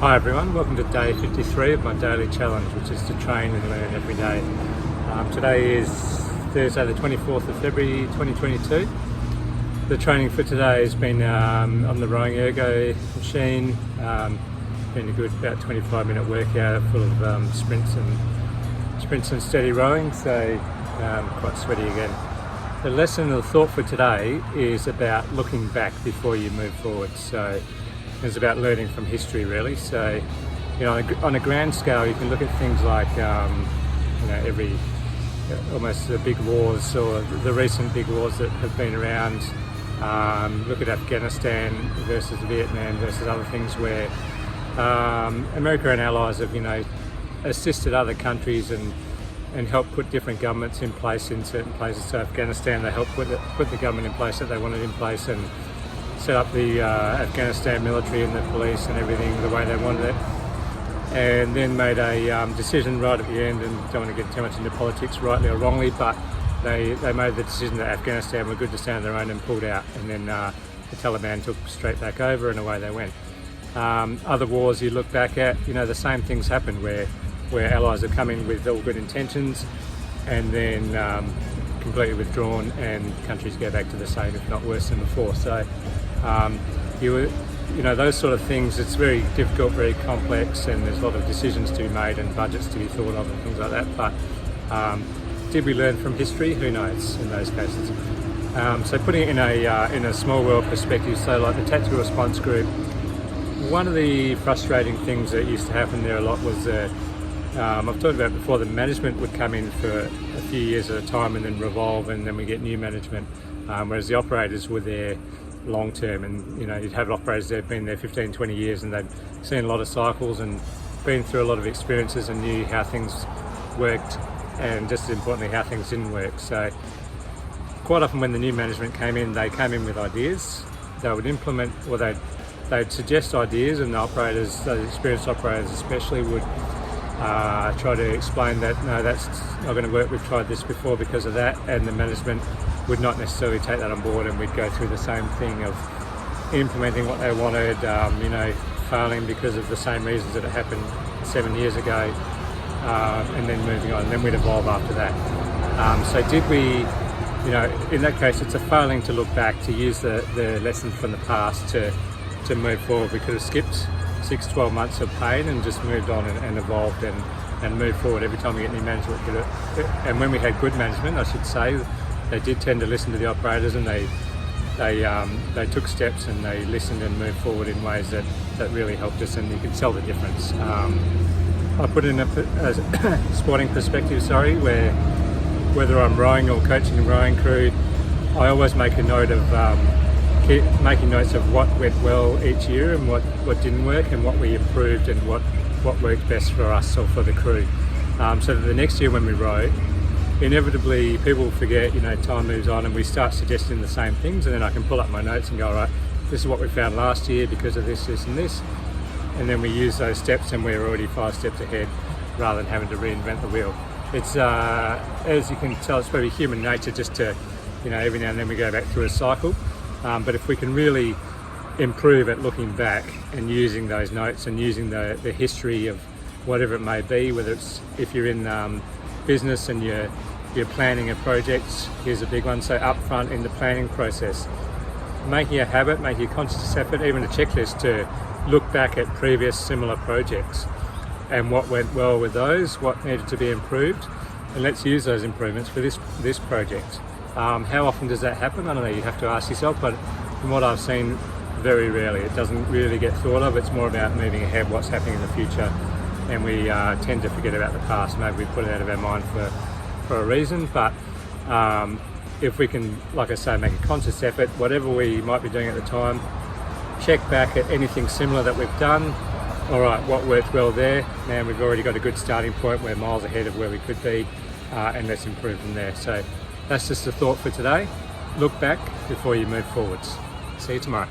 Hi everyone, welcome to day 53 of my daily challenge, which is to train and learn every day. Today is Thursday the 24th of February 2022. The training for today has been on the rowing ergo machine. Been a good about 25-minute workout full of sprints and steady rowing, so quite sweaty again. The lesson or the thought for today is about looking back before you move forward. So it's about learning from history, really. So, on a grand scale, you can look at things like, almost the big wars or the recent big wars that have been around. Look at Afghanistan versus Vietnam versus other things where America and allies have, assisted other countries and helped put different governments in place in certain places. So Afghanistan, they helped put the government in place that they wanted in place and set up the Afghanistan military and the police and everything the way they wanted it, and then made a decision right at the end, and don't want to get too much into politics, rightly or wrongly, but they made the decision that Afghanistan were good to stand on their own and pulled out, and then the Taliban took straight back over and away they went. Other wars you look back at, the same things happen where allies have come in with all good intentions and then completely withdrawn, and countries go back to the same, if not worse than before. So those sort of things, it's very difficult, very complex, and there's a lot of decisions to be made and budgets to be thought of and things like that. But did we learn from history? Who knows in those cases. So putting it in a small world perspective, so like the tactical response group, one of the frustrating things that used to happen there a lot was I've talked about before, the management would come in for a few years at a time and then revolve, and then we get new management, whereas the operators were there long term, and you'd have operators that have been there 15, 20 years and they'd seen a lot of cycles and been through a lot of experiences and knew how things worked, and just as importantly how things didn't work. So quite often when the new management came in, they came in with ideas. They would implement, or they'd suggest ideas, and the operators, those experienced operators especially, would try to explain that no, that's not going to work, we've tried this before because of that, and the management would not necessarily take that on board, and we'd go through the same thing of implementing what they wanted, failing because of the same reasons that it happened 7 years ago, and then moving on, and then we'd evolve after that. So did we, in that case it's a failing to look back, to use the lessons from the past to move forward. We could have skipped 6-12 months of pain and just moved on and evolved and moved forward every time we get new management. And when we had good management, I should say, they did tend to listen to the operators, and they took steps and they listened and moved forward in ways that really helped us, and you can tell the difference. I put in a sporting perspective, where whether I'm rowing or coaching a rowing crew, I always make a note of making notes of what went well each year and what didn't work, and what we improved and what worked best for us or for the crew. So that the next year when we row, inevitably people forget, time moves on and we start suggesting the same things, and then I can pull up my notes and go, all right, this is what we found last year because of this and this, and then we use those steps and we're already 5 steps ahead rather than having to reinvent the wheel. It's, as you can tell, it's very human nature just to, every now and then we go back through a cycle. But if we can really improve at looking back and using those notes and using the history of whatever it may be, whether it's if you're in business and you're planning a project, here's a big one. So up front in the planning process, making a habit, making a conscious effort, even a checklist to look back at previous similar projects and what went well with those, what needed to be improved, and let's use those improvements for this project. How often does that happen? I don't know, you have to ask yourself, but from what I've seen, very rarely. It doesn't really get thought of. It's more about moving ahead, what's happening in the future, and we tend to forget about the past. Maybe we put it out of our mind for a reason, but if we can, like I say, make a conscious effort, whatever we might be doing at the time, check back at anything similar that we've done. All right, what worked well there? Man, we've already got a good starting point. We're miles ahead of where we could be, and let's improve from there. So that's just a thought for today. Look back before you move forwards. See you tomorrow.